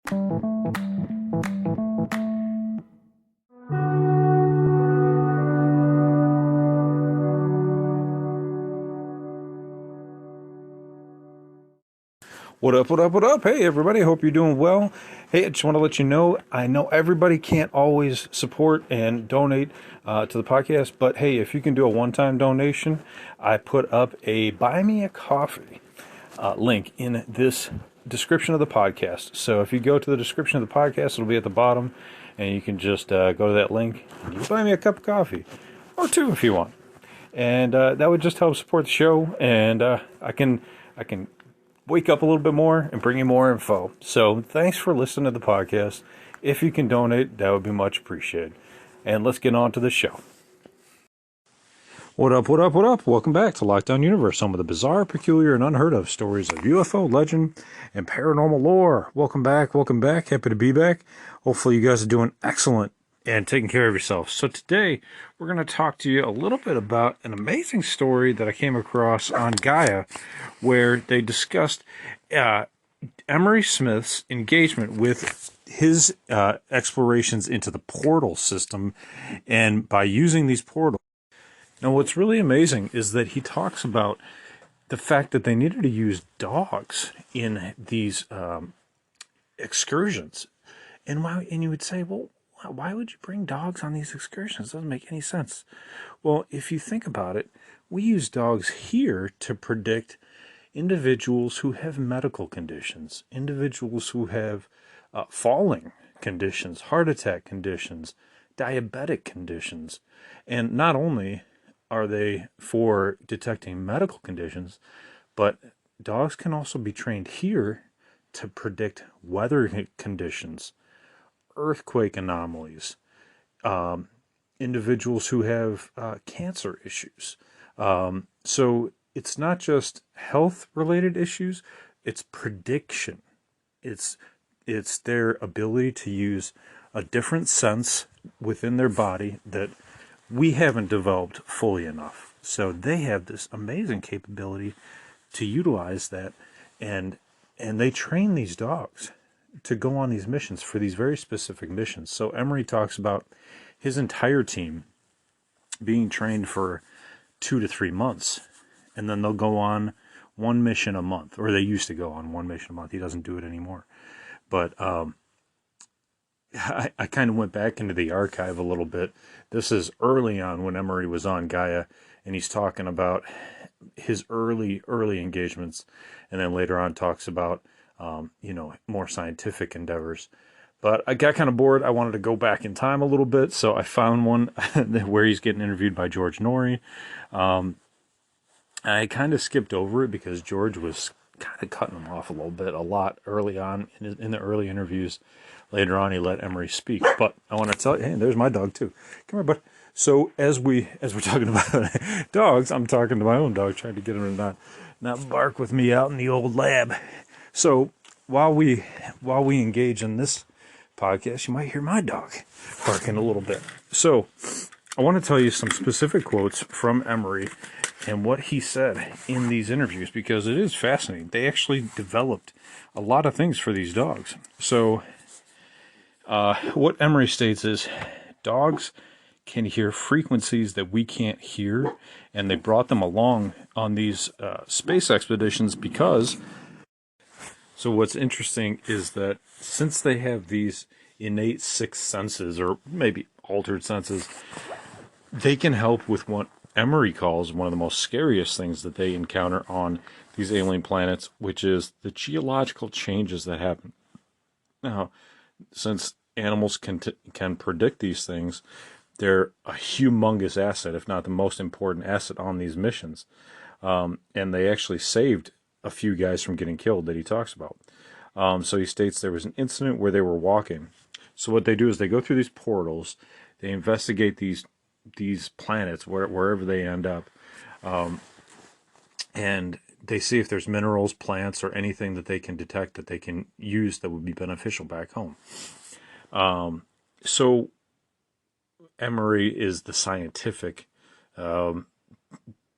What up, what up, what up? Hey, everybody, hope you're doing well. Hey, I just want to let you know, I know everybody can't always support and donate to the podcast, but hey, if you can do a one-time donation, I put up a Buy Me a Coffee link in this description of the podcast. So if you go to the description of the podcast, it'll be at the bottom, and you can just go to that link, and you can buy me a cup of coffee, or two if you want. And that would just help support the show, and I can wake up a little bit more and bring you more info. So thanks for listening to the podcast. If you can donate, that would be much appreciated. And let's get on to the show. What up, what up, what up? Welcome back to Lockdown Universe, home of the bizarre, peculiar, and unheard of stories of UFO, legend, and paranormal lore. Welcome back, welcome back. Happy to be back. Hopefully you guys are doing excellent and taking care of yourself. So today, we're going to talk to you a little bit about an amazing story that I came across on Gaia, where they discussed Emery Smith's engagement with his explorations into the portal system, and by using these portals. Now, what's really amazing is that he talks about the fact that they needed to use dogs in these excursions. And you would say, well, why would you bring dogs on these excursions? It doesn't make any sense. Well, if you think about it, we use dogs here to predict individuals who have medical conditions, individuals who have falling conditions, heart attack conditions, diabetic conditions. And not only are they for detecting medical conditions, but dogs can also be trained here to predict weather conditions, earthquake anomalies, individuals who have cancer issues. So it's not just health-related issues, it's prediction. It's their ability to use a different sense within their body that we haven't developed fully enough. So they have this amazing capability to utilize that, and they train these dogs to go on these missions for these very specific missions. So Emery talks about his entire team being trained for 2 to 3 months, and then they'll go on one mission a month, or they used to go on one mission a month. He doesn't do it anymore. But I kind of went back into the archive a little bit. This is early on when Emery was on Gaia, and he's talking about his early engagements, and then later on talks about more scientific endeavors. But I got kind of bored. I wanted to go back in time a little bit, so I found one where he's getting interviewed by George Noory. I kind of skipped over it because George was kind of cutting him off a lot early on in the early interviews. Later on, he let Emery speak. But I want to tell you, hey, there's my dog too. Come here, bud. So as we're talking about dogs, I'm talking to my own dog, trying to get him to not bark with me out in the old lab. So while we engage in this podcast, you might hear my dog barking a little bit. So I want to tell you some specific quotes from Emery and what he said in these interviews, because it is fascinating. They actually developed a lot of things for these dogs. So what Emery states is, dogs can hear frequencies that we can't hear, and they brought them along on these space expeditions because... So what's interesting is that since they have these innate sixth senses, or maybe altered senses, they can help with what Emery calls one of the most scariest things that they encounter on these alien planets, which is the geological changes that happen. Now, since animals can predict these things, they're a humongous asset, if not the most important asset on these missions. And they actually saved a few guys from getting killed that he talks about. So he states there was an incident where they were walking. So what they do is they go through these portals, they investigate these planets wherever they end up, and they see if there's minerals, plants, or anything that they can detect that they can use that would be beneficial back home. So Emery is the scientific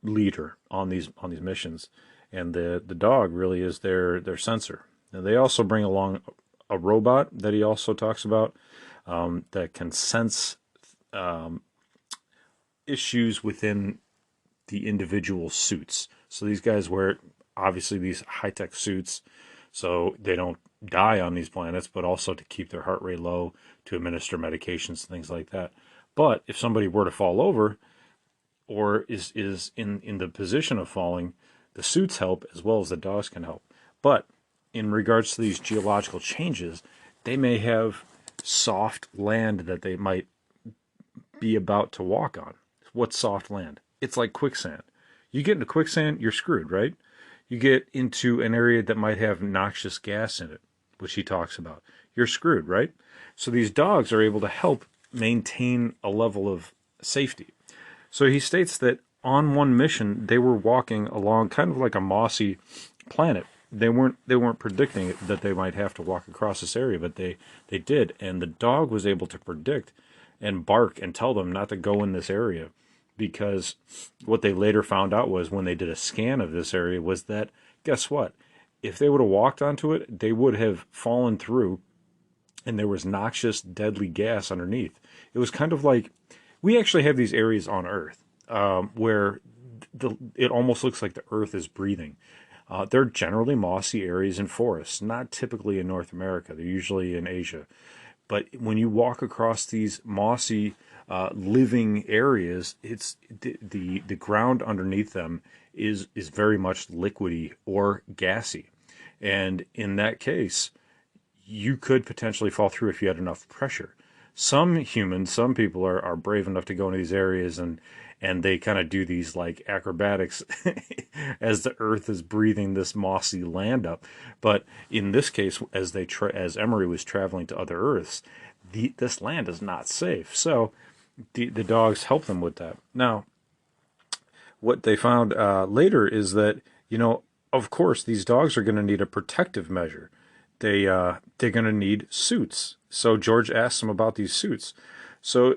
leader on these missions, and the dog really is their sensor. Now they also bring along a robot that he also talks about that can sense issues within the individual suits. So these guys wear obviously these high tech suits so they don't die on these planets, but also to keep their heart rate low, to administer medications, things like that. But if somebody were to fall over or is in the position of falling, the suits help as well as the dogs can help. But in regards to these geological changes, they may have soft land that they might be about to walk on. What's soft land? It's like quicksand. You get into quicksand, you're screwed, right? You get into an area that might have noxious gas in it, which he talks about. You're screwed, right? So these dogs are able to help maintain a level of safety. So he states that on one mission, they were walking along kind of like a mossy planet. They weren't predicting that they might have to walk across this area, but they did, and the dog was able to predict and bark and tell them not to go in this area, because what they later found out was when they did a scan of this area was that, guess what? If they would have walked onto it, they would have fallen through, and there was noxious, deadly gas underneath. It was kind of like, we actually have these areas on Earth where it almost looks like the Earth is breathing. They're generally mossy areas in forests, not typically in North America. They're usually in Asia. But when you walk across these mossy, living areas, it's the ground underneath them is very much liquidy or gassy, and in that case, you could potentially fall through if you had enough pressure. Some people are brave enough to go into these areas and they kind of do these like acrobatics as the earth is breathing this mossy land up. But in this case, as Emery was traveling to other Earths, this land is not safe. So the dogs help them with that. Now, what they found later is that, of course, these dogs are going to need a protective measure. They're going to need suits. So George asked them about these suits. So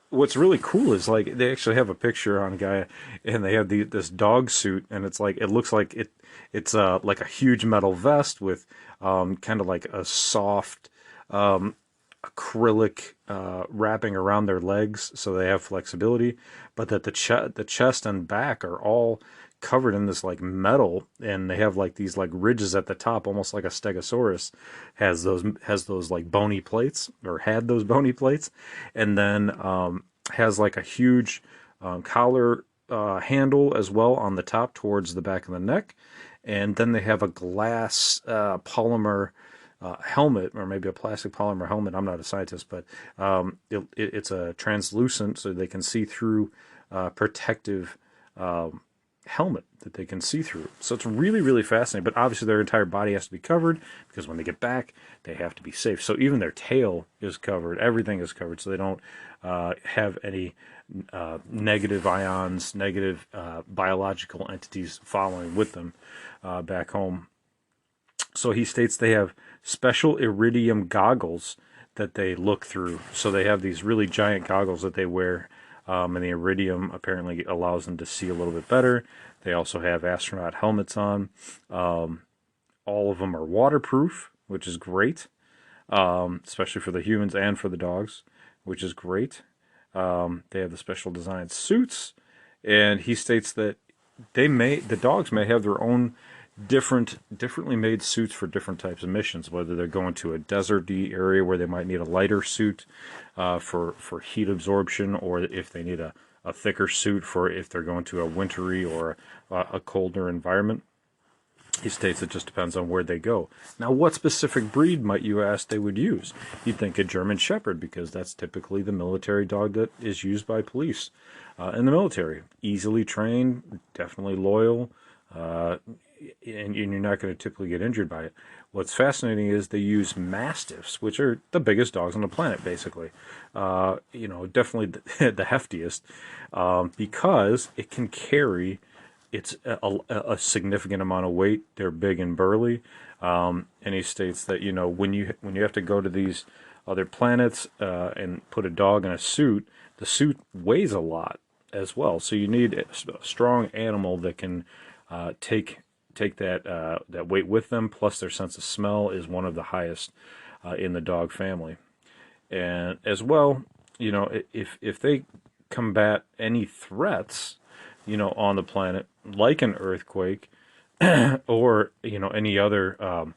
what's really cool is like they actually have a picture on a guy, and they have this dog suit, and it looks like it's like a huge metal vest with kind of like a soft acrylic wrapping around their legs, so they have flexibility, but that the chest and back are all covered in this like metal, and they have like these like ridges at the top, almost like a stegosaurus has those like bony plates, or had those bony plates, and then has like a huge collar handle as well on the top towards the back of the neck, and then they have a glass polymer helmet, or maybe a plastic polymer helmet. I'm not a scientist, but it's a translucent, so they can see through protective helmet that they can see through. So it's really, really fascinating. But obviously their entire body has to be covered, because when they get back, they have to be safe. So even their tail is covered. Everything is covered, so they don't have any negative ions, negative biological entities following with them back home. So he states they have special iridium goggles that they look through. So they have these really giant goggles that they wear, and the iridium apparently allows them to see a little bit better. They also have astronaut helmets on. All of them are waterproof, which is great, especially for the humans and for the dogs, which is great. They have the special designed suits, and he states that the dogs may have their own differently made suits for different types of missions, whether they're going to a deserty area where they might need a lighter suit for heat absorption, or if they need a thicker suit for if they're going to a wintry or a colder environment. He states it just depends on where they go. Now, what specific breed might you ask they would use? You'd think a German Shepherd, because that's typically the military dog that is used by police in the military. Easily trained, definitely loyal, and you're not going to typically get injured by it. What's fascinating is they use Mastiffs, which are the biggest dogs on the planet, basically. Definitely the heftiest, because it can carry a significant amount of weight. They're big and burly, and he states that when you have to go to these other planets and put a dog in a suit, the suit weighs a lot as well. So you need a strong animal that can take that weight with them. Plus, their sense of smell is one of the highest in the dog family. And as well, if they combat any threats, on the planet, like an earthquake or any other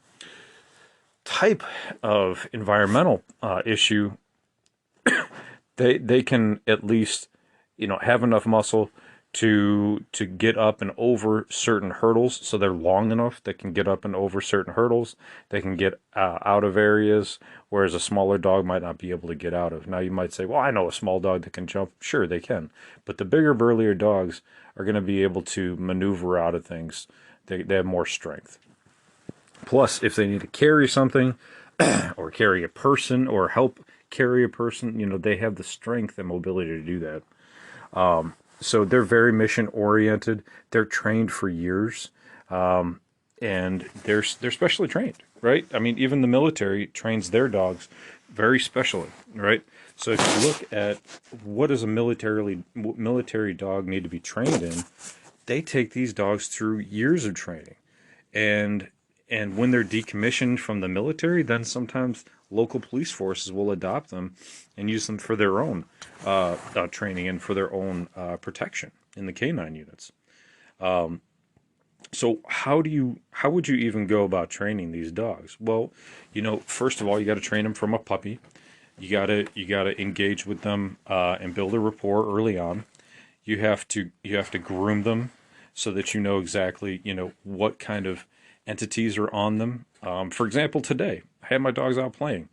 type of environmental issue, they can at least have enough muscle to get up and over certain hurdles. So they're long enough they can get up and over certain hurdles. They can get out of areas whereas a smaller dog might not be able to get out of. Now you might say, well, I know a small dog that can jump. Sure, they can, but the bigger, burlier dogs are going to be able to maneuver out of things. They have more strength. Plus, if they need to carry something or carry a person or help carry a person, they have the strength and mobility to do that. So they're very mission oriented. They're trained for years, and they're specially trained, right? I mean, even the military trains their dogs very specially, right? So if you look at what does a military dog need to be trained in, they take these dogs through years of training, and when they're decommissioned from the military, then sometimes local police forces will adopt them and use them for their own training and for their own protection in the canine units. So how would you even go about training these dogs? Well, first of all, you got to train them from a puppy. You gotta engage with them and build a rapport early on. You have to groom them so that you know exactly what kind of entities are on them. For example, today I had my dogs out playing.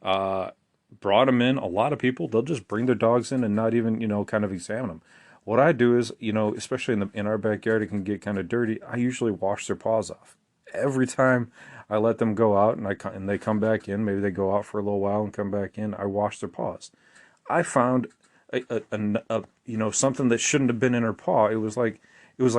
Brought them in. A lot of people, they'll just bring their dogs in and not even kind of examine them. What I do is, especially in our backyard, it can get kind of dirty. I usually wash their paws off every time I let them go out, and they come back in. Maybe they go out for a little while and come back in. I wash their paws. I found something that shouldn't have been in her paw. It was like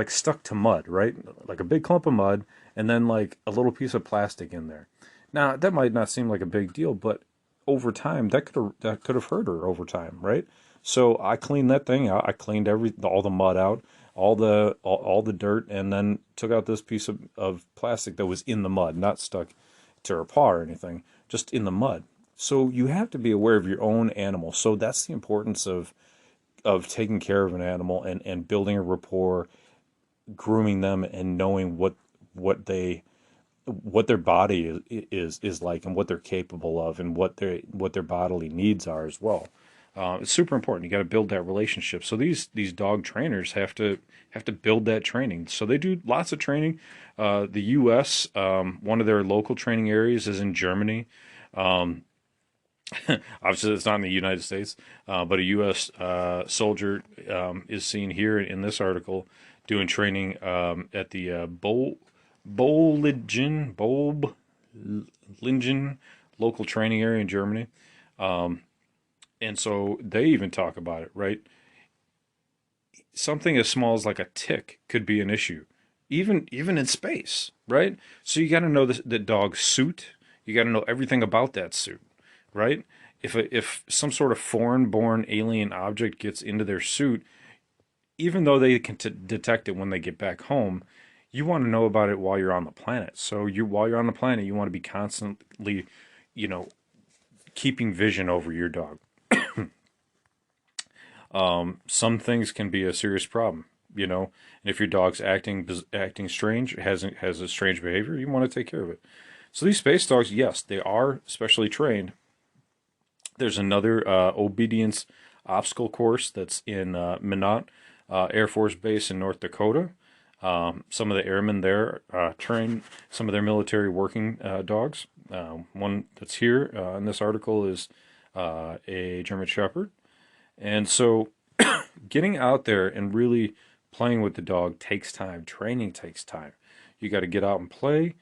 stuck to mud, right? Like a big clump of mud, and then like a little piece of plastic in there. Now that might not seem like a big deal, but over time that could have hurt her over time, right? So I cleaned that thing out. I cleaned all the mud out, all the dirt, and then took out this piece of plastic that was in the mud, not stuck to her paw or anything, just in the mud. So you have to be aware of your own animal. So that's the importance of taking care of an animal and building a rapport, grooming them, and knowing what their body is like and what they're capable of and what their bodily needs are as well. It's super important. You got to build that relationship. So these dog trainers have to build that training. So they do lots of training. The U.S. One of their local training areas is in Germany. Obviously, it's not in the United States, but a U.S. Soldier is seen here in this article doing training at the Bolingen local training area in Germany. And so they even talk about it, right? Something as small as like a tick could be an issue, even in space, right? So you got to know the dog's suit. You got to know everything about that suit, right? If some sort of foreign-born alien object gets into their suit, even though they can detect it when they get back home, you want to know about it while you're on the planet. So while you're on the planet, you want to be constantly, keeping vision over your dog. Some things can be a serious problem, and if your dog's acting strange, has a strange behavior, you want to take care of it. So these space dogs, yes, they are specially trained. There's another obedience obstacle course that's in Minot Air Force Base in North Dakota. Some of the airmen there train some of their military working dogs. One that's here in this article is a German Shepherd. And so getting out there and really playing with the dog takes time. Training takes time. You got to get out and play.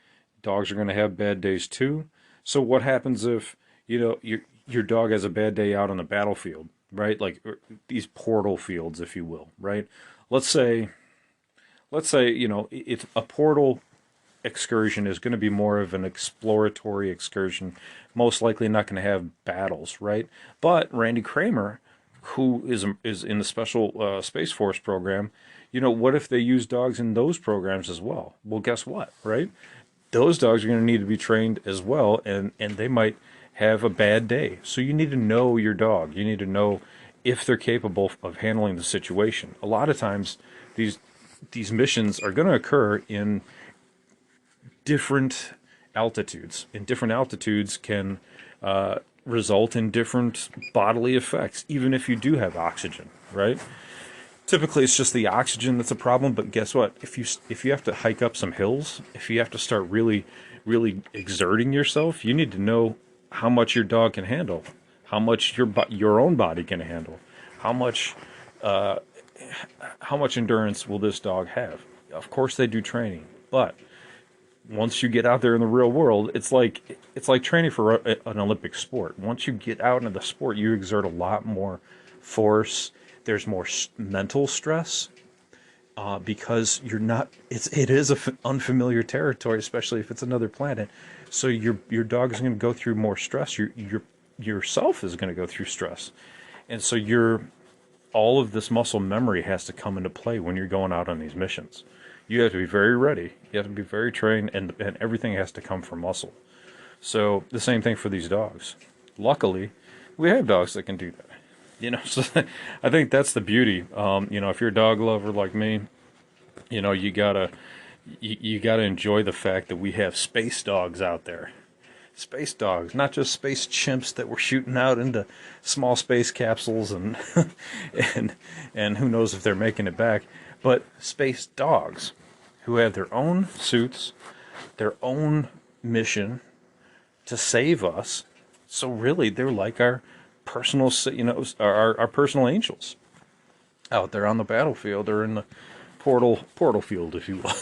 Dogs are going to have bad days too. So what happens if, your dog has a bad day out on the battlefield, right? Like these portal fields, if you will, right? Let's say, it's a portal excursion is going to be more of an exploratory excursion, most likely not going to have battles, right? But Randy Kramer, who is in the Special Space Force program, what if they use dogs in those programs as well? Well, guess what, right? those dogs are going to need to be trained as well, and they might have a bad day. So you need to know your dog. You need to know if they're capable of handling the situation. A lot of times, these missions are going to occur in different altitudes, and different altitudes can result in different bodily effects, even if you do have oxygen, right? Typically, it's just the oxygen that's a problem. But guess what? If you have to hike up some hills, if you have to start really exerting yourself, you need to know how much your dog can handle, how much your own body can handle, how much endurance will this dog have. Of course, they do training, but once you get out there in the real world, it's like training for an Olympic sport. Once you get out into the sport, you exert a lot more force. There's more mental stress because you're not. It is unfamiliar territory, especially if it's another planet. So your dog is going to go through more stress. Yourself is going to go through stress, and so all of this muscle memory has to come into play when you're going out on these missions. You have to be very ready. You have to be very trained, and everything has to come from muscle. So the same thing for these dogs. Luckily, we have dogs that can do that. So I think that's the beauty. If you're a dog lover like me, you gotta enjoy the fact that we have space dogs out there. Space dogs, not just space chimps that we're shooting out into small space capsules and and who knows if they're making it back, but space dogs who have their own suits, their own mission to save us. So really, they're like our personal, our personal angels out there on the battlefield or in the portal field, if you will.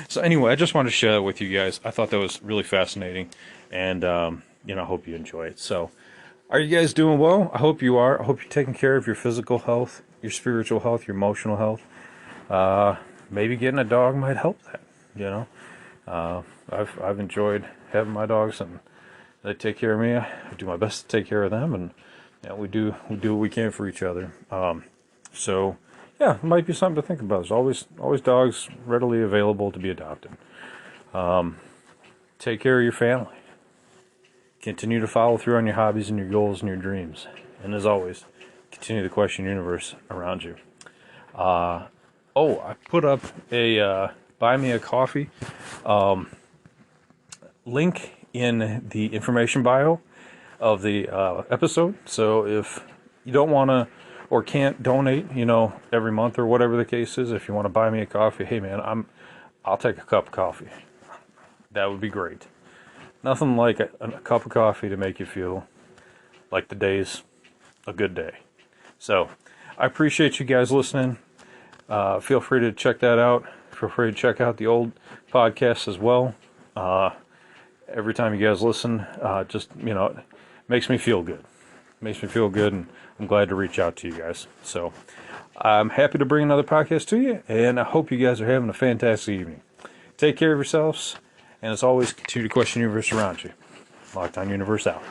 So anyway, I just wanted to share that with you guys. I thought that was really fascinating, and I hope you enjoy it. So, are you guys doing well? I hope you are. I hope you're taking care of your physical health, your spiritual health, your emotional health. Maybe getting a dog might help that. I've enjoyed having my dogs, and they take care of me. I do my best to take care of them, and we do what we can for each other. So yeah, it might be something to think about. There's always dogs readily available to be adopted. Take care of your family. Continue to follow through on your hobbies and your goals and your dreams. And as always, continue to question the universe around you. I put up a buy me a coffee link in the information bio of the episode. So if you don't want to or can't donate, every month or whatever the case is, if you want to buy me a coffee, hey man, I'll take a cup of coffee. That would be great. Nothing like a cup of coffee to make you feel like the day's a good day. So I appreciate you guys listening. Feel free to check that out. Feel free to check out the old podcasts as well. Every time you guys listen, it makes me feel good. Makes me feel good, and I'm glad to reach out to you guys. So I'm happy to bring another podcast to you, and I hope you guys are having a fantastic evening. Take care of yourselves, and as always, continue to question the universe around you. Lockdown Universe out.